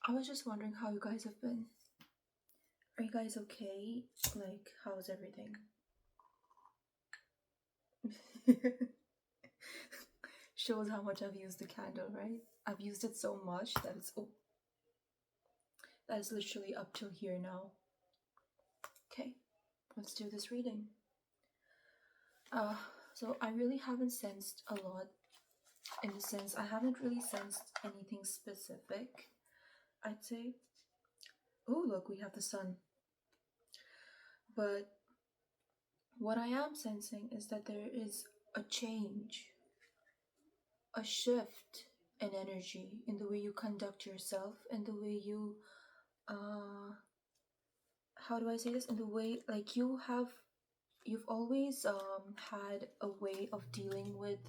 I was just wondering how you guys have been. Are you guys okay? Like, how's everything? Shows how much I've used the candle, right? I've used it so much that it's literally up till here now. Okay, let's do this reading. So I really haven't sensed a lot, in the sense I haven't really sensed anything specific, I'd say. Oh, look, we have the sun. But what I am sensing is that there is a change, a shift in energy, in the way you conduct yourself, in the way you, how do I say this? In the way, like, you've always had a way of dealing with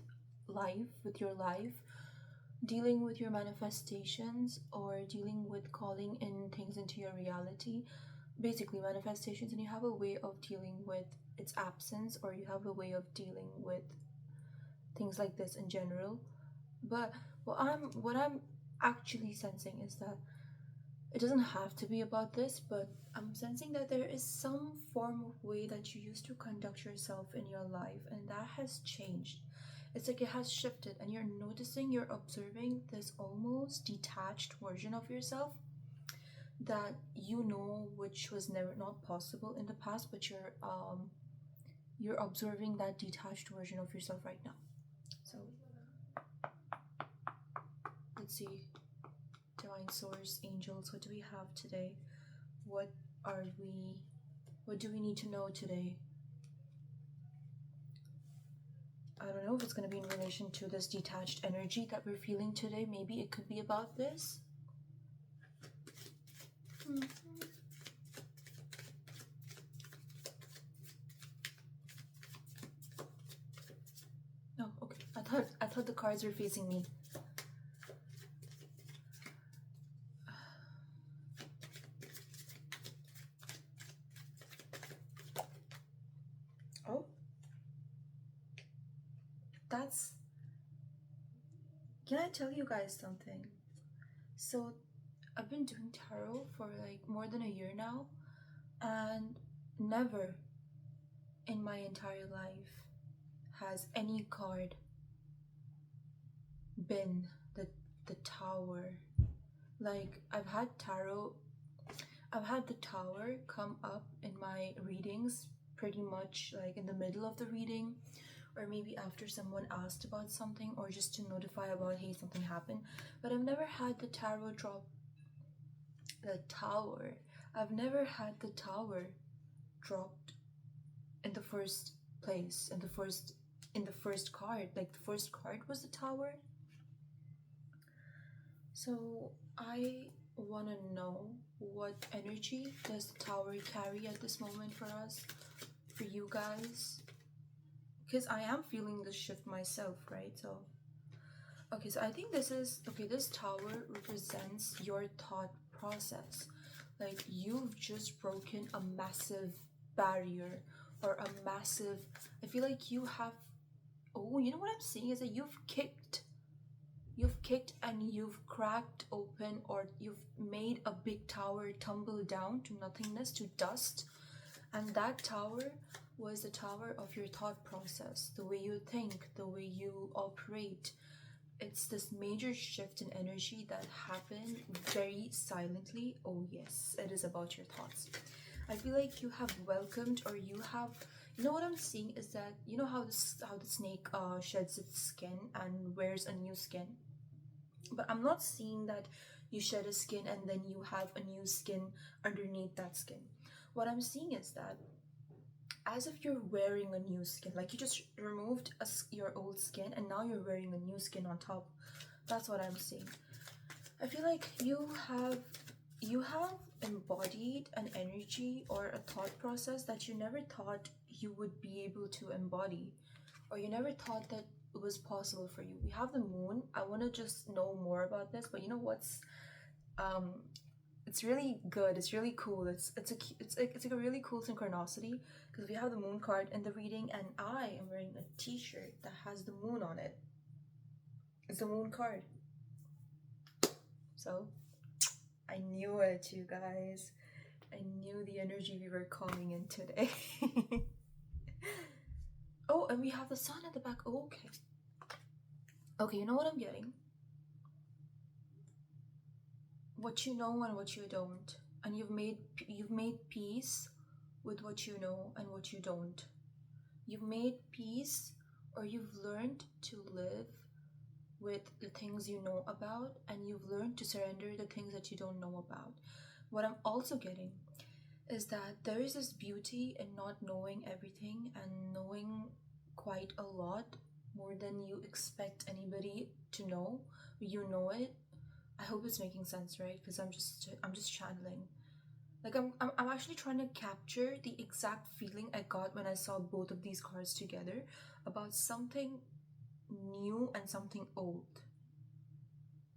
your life, dealing with your manifestations, or dealing with calling in things into your reality, basically manifestations, and you have a way of dealing with its absence, or you have a way of dealing with things like this in general. But what I'm actually sensing is that it doesn't have to be about this, but I'm sensing that there is some form of way that you used to conduct yourself in your life, and that has changed. It's like it has shifted, and you're observing this almost detached version of yourself that you know, which was never not possible in the past, but you're observing that detached version of yourself right now. So let's see. Divine Source, angels, what do we have today? What are we what do we need to know today? I don't know if it's going to be in relation to this detached energy that we're feeling today. Maybe it could be about this. Oh, okay. I thought the cards were facing me. Oh. That's Can I tell you guys something? So, I've been doing tarot for like more than a year now, and never in my entire life has any card been the tower. Like, I've had the tower come up in my readings pretty much like in the middle of the reading, or maybe after someone asked about something, or just to notify about, hey, something happened. But I've never had the tarot drop the tower. I've never had the tower dropped in the first place, in the first card. Like, the first card was the tower. So I want to know, what energy does the tower carry at this moment for us, for you guys? Because I am feeling the shift myself, right? So, okay, so I think this tower represents your thought process. Like, you've just broken a massive barrier, or a massive, I feel like you have, oh, you know what I'm seeing is that you've kicked and you've cracked open, or you've made a big tower tumble down to nothingness, to dust. And that tower was the tower of your thought process, the way you think, the way you operate. It's this major shift in energy that happened very silently. Oh yes, it is about your thoughts. I feel like you have welcomed, or you know what I'm seeing is that, you know how the snake sheds its skin and wears a new skin. But I'm not seeing that you shed a skin and then you have a new skin underneath that skin. What I'm seeing is that, as if you're wearing a new skin, like you just removed your old skin and now you're wearing a new skin on top. That's what I'm seeing. I feel like you have embodied an energy or a thought process that you never thought you would be able to embody, or you never thought that it was possible for you. We have the moon. I want to just know more about this, but you know what's um it's really good, it's really cool, it's like a really cool synchronicity, because we have the moon card in the reading, and I am wearing a t-shirt that has the moon on it. It's the moon card. So I knew it, you guys. I knew the energy we were calling in today. Oh, and we have the sun at the back. Oh, okay. Okay, you know what I'm getting? What you know and what you don't. And you've made peace with what you know and what you don't. You've made peace, or you've learned to live with the things you know about, and you've learned to surrender the things that you don't know about. What I'm also getting is that there is this beauty in not knowing everything and knowing quite a lot more than you expect anybody to know. You know it. I hope it's making sense, right? Because I'm just channeling. Like I'm actually trying to capture the exact feeling I got when I saw both of these cards together about something new and something old,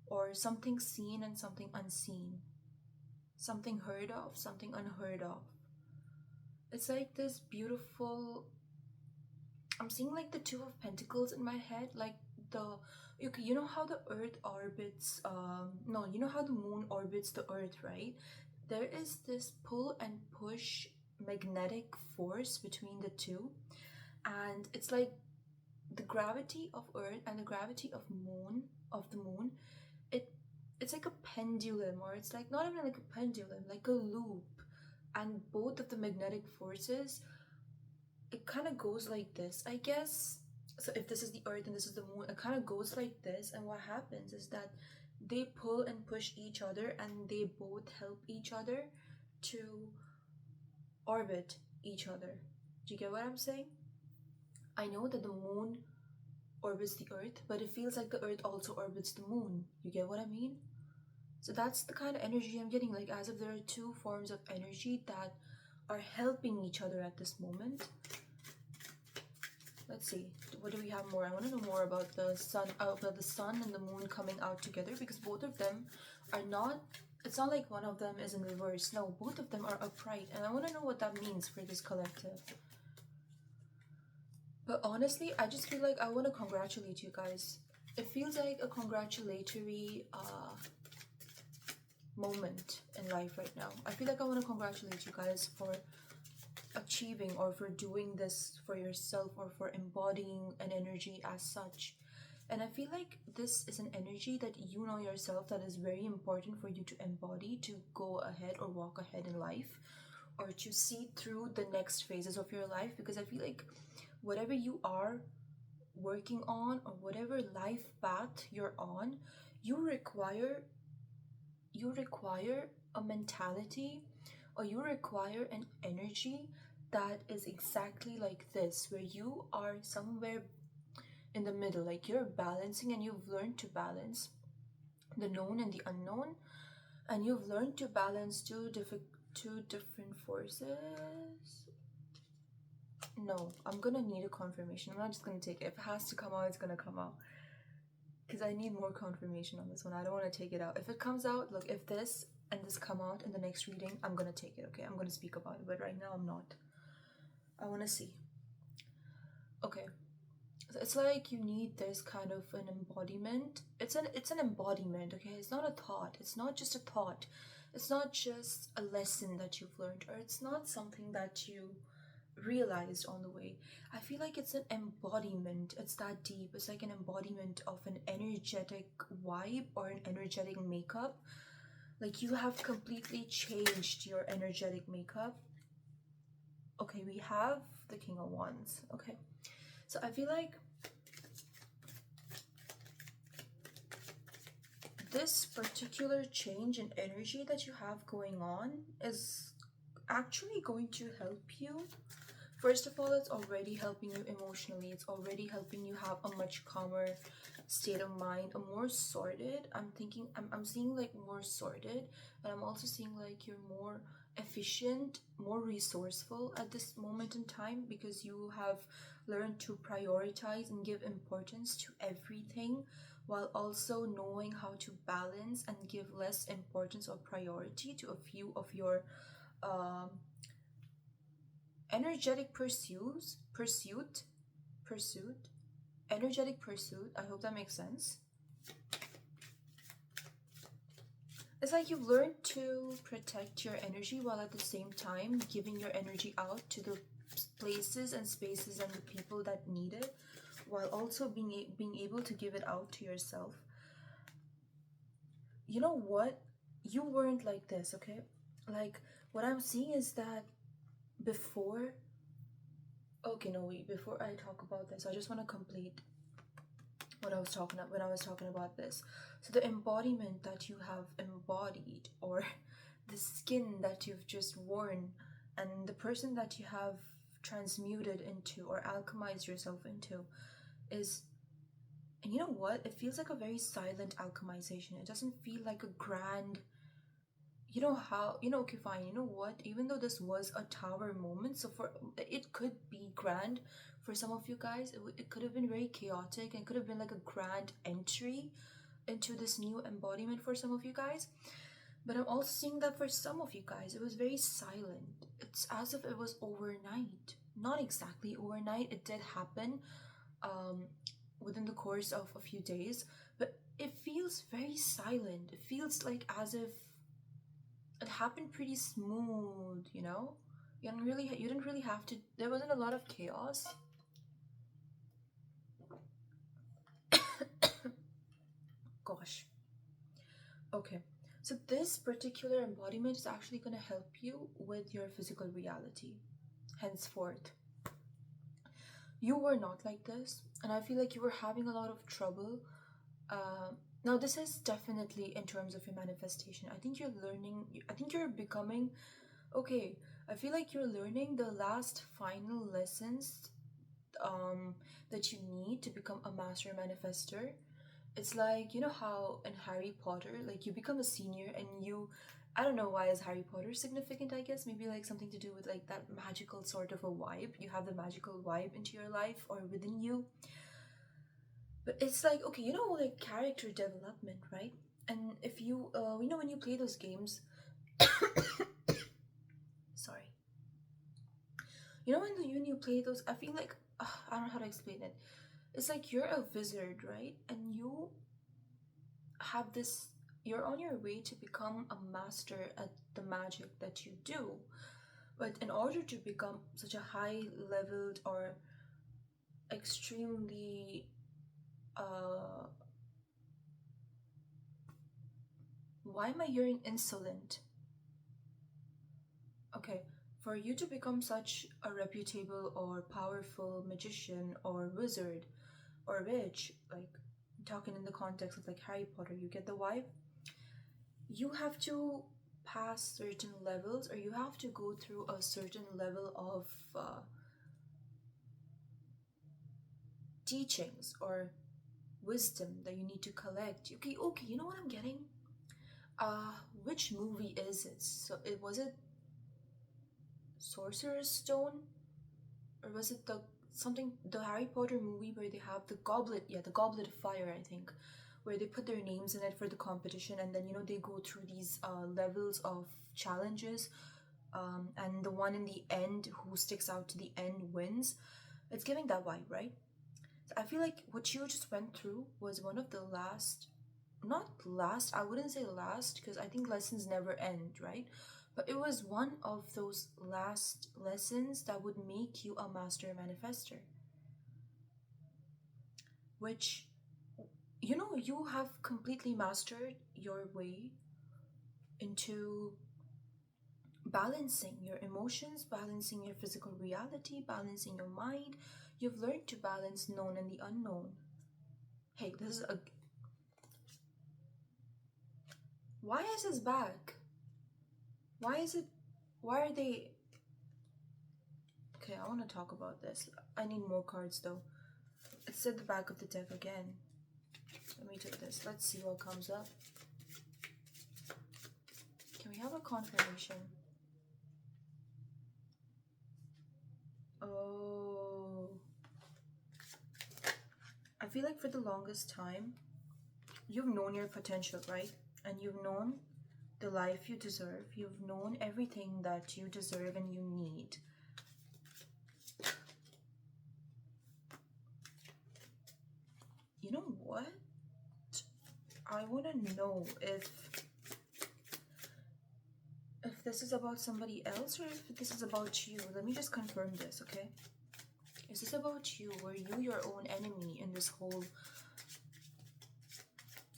or something seen and something unseen, something heard of, something unheard of. It's like this beautiful, I'm seeing like the Two of Pentacles in my head, like the, you know how the earth orbits, no, you know how the moon orbits the earth, right? There is this pull and push magnetic force between the two, and it's like the gravity of earth and the gravity of the moon, it it's like a pendulum, or it's like not even like a pendulum, like a loop, and both of the magnetic forces, it kind of goes like this, I guess. So if this is the earth and this is the moon, it kind of goes like this, and what happens is that they pull and push each other, and they both help each other to orbit each other. Do you get what I'm saying? I know that the moon orbits the earth, but it feels like the earth also orbits the moon. You get what I mean? So that's the kind of energy I'm getting, like as if there are two forms of energy that are helping each other at this moment. Let's see, what do we have more? I want to know more about the sun, about the sun and the moon coming out together, because both of them are not, it's not like one of them is in reverse. No, both of them are upright, and I want to know what that means for this collective. But honestly, I just feel like I want to congratulate you guys. It feels like a congratulatory moment in life right now. I feel like I want to congratulate you guys for achieving, or for doing this for yourself, or for embodying an energy as such. And I feel like this is an energy that you know yourself that is very important for you to embody, to go ahead or walk ahead in life, or to see through the next phases of your life. Because I feel like whatever you are working on, or whatever life path you're on, you require a mentality, or you require an energy that is exactly like this, where you are somewhere in the middle, like you're balancing, and you've learned to balance the known and the unknown, and you've learned to balance two different forces. No, I'm gonna need a confirmation. I'm not just gonna take it. If it has to come out, it's gonna come out, because I need more confirmation on this one. I don't want to take it out. If it comes out, look, if this and this come out in the next reading, I'm gonna take it, okay? I'm gonna speak about it, but right now I'm not. I want to see. Okay, so it's like you need this kind of an embodiment. It's an embodiment, okay? It's not a thought. It's not just a thought. It's not just a lesson that you've learned, or it's not something that you realized on the way. I feel like it's an embodiment. It's that deep. It's like an embodiment of an energetic vibe, or an energetic makeup. Like you have completely changed your energetic makeup. Okay, we have the King of Wands. Okay, so I feel like this particular change in energy that you have going on is actually going to help you. First of all, it's already helping you emotionally. It's already helping you have a much calmer state of mind, a more sorted. I'm seeing like more sorted, and I'm also seeing like you're more efficient, more resourceful at this moment in time, because you have learned to prioritize and give importance to everything, while also knowing how to balance and give less importance or priority to a few of your energetic energetic pursuit. I hope that makes sense. It's like you've learned to protect your energy while at the same time giving your energy out to the places and spaces and the people that need it, while also being able to give it out to yourself. You know what? You weren't like this, okay? Like, what I'm seeing is that before. Okay, no, wait. Before I talk about this, I just want to complete what I was talking about when I was talking about this. So the embodiment that you have embodied, or the skin that you've just worn, and the person that you have transmuted into or alchemized yourself into is, and you know what? It feels like a very silent alchemization. It doesn't feel like a grand, you know how, okay, fine, you know what, even though this was a tower moment, so for it could be grand for some of you guys, it could have been very chaotic and could have been like a grand entry into this new embodiment for some of you guys. But I'm also seeing that for some of you guys it was very silent. It's as if it was overnight. Not exactly overnight, it did happen um within the course of a few days, but it feels very silent. It feels like as if it happened pretty smooth, you know? You didn't really have to, there wasn't a lot of chaos. Gosh. Okay. So this particular embodiment is actually going to help you with your physical reality. Henceforth, you were not like this, and I feel like you were having a lot of trouble. Now, this is definitely in terms of your manifestation. I think you're learning, I think you're becoming, okay, I feel like you're learning the last final lessons that you need to become a master manifester. It's like, you know how in Harry Potter, like you become a senior and you, I don't know why is Harry Potter significant, I guess. Maybe like something to do with like that magical sort of a vibe. You have the magical vibe into your life or within you. But it's like, okay, you know, like character development, right? And if you, when you play those games, sorry. When you play those, I feel like, I don't know how to explain it. It's like you're a wizard, right? And you have this, you're on your way to become a master at the magic that you do. But in order to become such a high leveled or extremely why am I hearing insolent? Okay, for you to become such a reputable or powerful magician or wizard or witch, like talking in the context of like Harry Potter, you get the vibe? You have to pass certain levels, or you have to go through a certain level of teachings or wisdom that you need to collect. Okay, you know what I'm getting? Which movie is it? So it was it Sorcerer's Stone, or was it the Harry Potter movie where they have the goblet? Yeah, the Goblet of Fire, I think, where they put their names in it for the competition, and then they go through these levels of challenges, and the one in the end who sticks out to the end wins. It's giving that vibe, right? So I feel like what you just went through was one of the last, not last, I wouldn't say last, because I think lessons never end, right? But it was one of those last lessons that would make you a master manifester, which, you have completely mastered your way into balancing your emotions, balancing your physical reality, balancing your mind. You've learned to balance known and the unknown. Hey, this is a. Why is his back? Why is it. Why are they. Okay, I want to talk about this. I need more cards though. It's at the back of the deck again. Let me take this. Let's see what comes up. Can we have a confirmation? Oh. I feel like for the longest time, you've known your potential, right? And you've known the life you deserve. You've known everything that you deserve and you need. You know what? I want to know if this is about somebody else or if this is about you. Let me just confirm this, okay? Is this about you? Were you your own enemy in this whole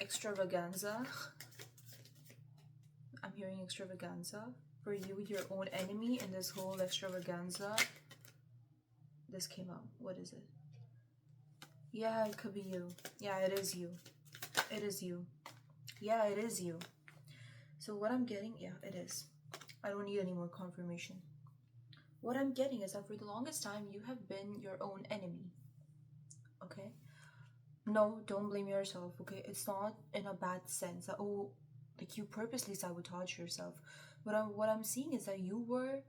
extravaganza? I'm hearing extravaganza. Were you your own enemy in this whole extravaganza? This came out. What is it? Yeah, it could be you. Yeah, it is you. It is you. Yeah, it is you. So what I'm getting, yeah, it is. I don't need any more confirmation. What I'm getting is that for the longest time, you have been your own enemy. Okay? No, don't blame yourself, okay? It's not in a bad sense that, oh, like you purposely sabotage yourself. What I'm seeing is that you were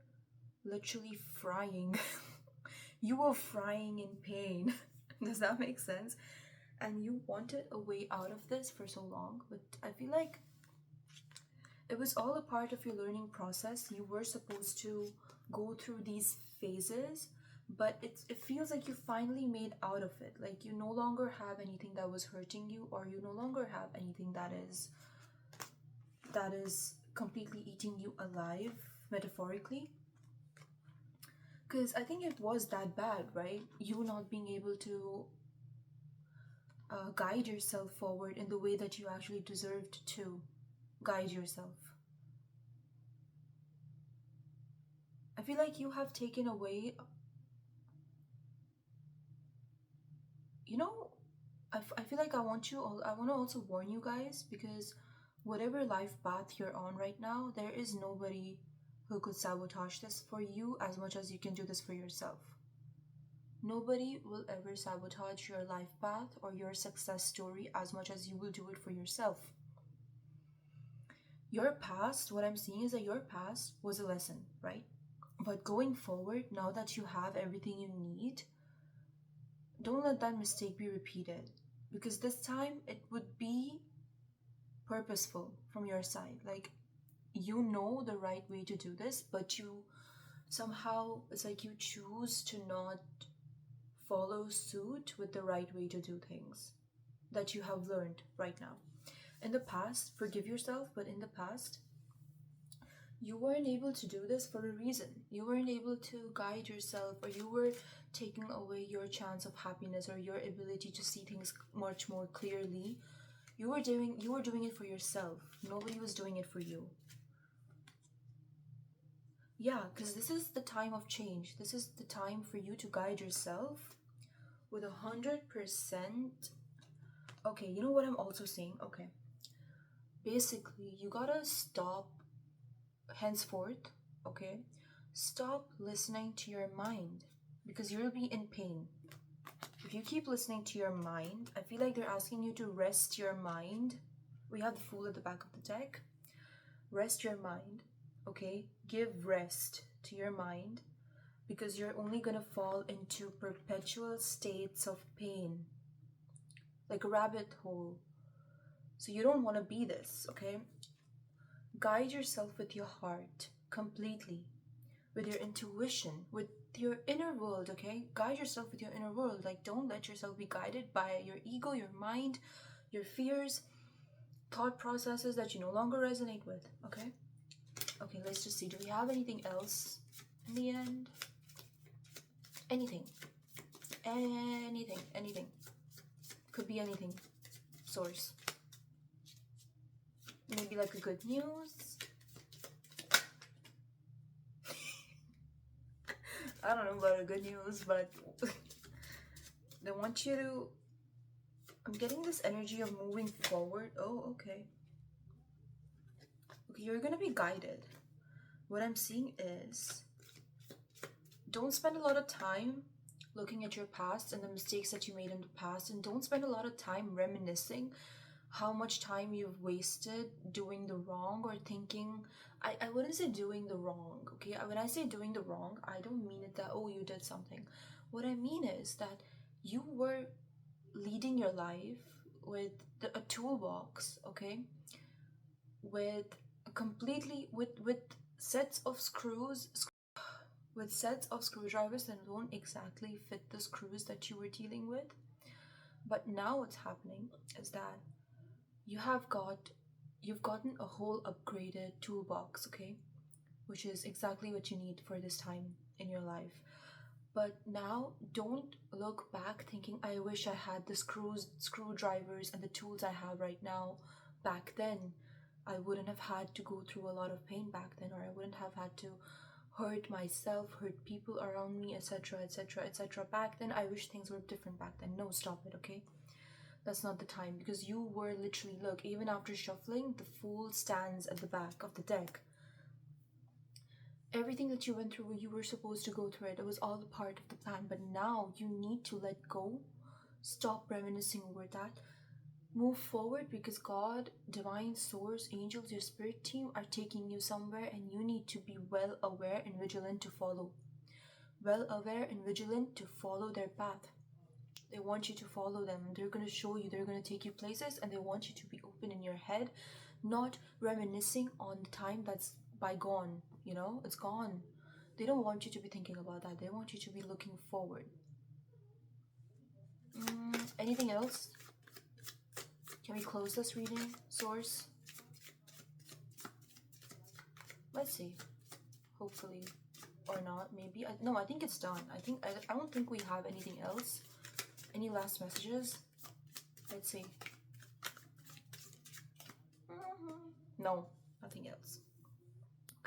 literally frying. You were frying in pain. Does that make sense? And you wanted a way out of this for so long, but I feel like it was all a part of your learning process. You were supposed to go through these phases, but it feels like you finally made out of it. Like you no longer have anything that was hurting you, or you no longer have anything that is completely eating you alive, metaphorically. Because I think it was that bad, right? You not being able to guide yourself forward in the way that you actually deserved to guide yourself. I feel like you have taken away, you know, I feel like I want to also warn you guys, because whatever life path you're on right now, there is nobody who could sabotage this for you as much as you can do this for yourself. Nobody will ever sabotage your life path or your success story as much as you will do it for yourself. Your past, what I'm seeing is that your past was a lesson, right? But going forward, now that you have everything you need, don't let that mistake be repeated. Because this time it would be purposeful from your side. Like, you know the right way to do this, but you somehow, it's like you choose to not follow suit with the right way to do things that you have learned right now. In the past, forgive yourself, but in the past, you weren't able to do this for a reason. You weren't able to guide yourself, or you were taking away your chance of happiness or your ability to see things much more clearly. You were doing it for yourself. Nobody was doing it for you. Yeah, because this is the time of change. This is the time for you to guide yourself with 100%. Okay, you know what I'm also saying? Okay. Basically, you gotta stop henceforth, okay? Stop listening to your mind, because you'll be in pain. If you keep listening to your mind, I feel like they're asking you to rest your mind. We have the Fool at the back of the deck. Rest your mind, okay? Give rest to your mind, because you're only gonna fall into perpetual states of pain, like a rabbit hole. So you don't want to be this, okay? Guide yourself with your heart completely, with your intuition, with your inner world, okay? Guide yourself with your inner world. Like, don't let yourself be guided by your ego, your mind, your fears, thought processes that you no longer resonate with, okay? Okay, let's just see. Do we have anything else in the end? Anything. Anything. Could be anything. Source. Maybe like a good news. I don't know about a good news, but they want you to... I'm getting this energy of moving forward. Oh, okay. Okay, you're gonna be guided. What I'm seeing is, don't spend a lot of time looking at your past and the mistakes that you made in the past, and don't spend a lot of time reminiscing how much time you've wasted doing the wrong, or thinking... I wouldn't say doing the wrong, okay? When I say doing the wrong, I don't mean it that, oh, you did something. What I mean is that you were leading your life with a toolbox, okay? With sets of screws, with sets of screwdrivers that don't exactly fit the screws that you were dealing with. But now what's happening is that you've gotten a whole upgraded toolbox, okay? which is exactly what you need for this time in your life. But now don't look back thinking, I wish I had the screwdrivers and the tools I have right now back then. I wouldn't have had to go through a lot of pain back then, or I wouldn't have had to hurt myself, hurt people around me, etc., etc., etc. Back then, I wish things were different back then. No, stop it, okay? That's not the time, because you were literally, look, even after shuffling, the Fool stands at the back of the deck. Everything that you went through, you were supposed to go through it. It was all a part of the plan, but now you need to let go. Stop reminiscing over that. Move forward, because God, divine source, angels, your spirit team are taking you somewhere, and you need to be well aware and vigilant to follow. Well aware and vigilant to follow their path. They want you to follow them. They're going to show you, they're going to take you places, and they want you to be open in your head, not reminiscing on the time that's bygone. You know, it's gone. They don't want you to be thinking about that. They want you to be looking forward. Anything else? Can we close this reading, source? Let's see. Hopefully. Or not, maybe. No, I think it's done. I don't think we have anything else. Any last messages? Let's see. No, nothing else.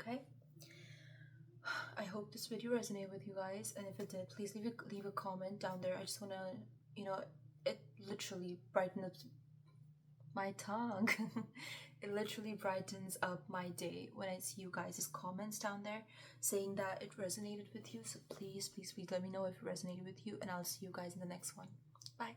Okay. I hope this video resonated with you guys, and if it did, please leave a comment down there. I just want to, you know, it literally brightens up my tongue. It literally brightens up my day when I see you guys' comments down there saying that it resonated with you. So please, please, please let me know if it resonated with you, and I'll see you guys in the next one. Bye.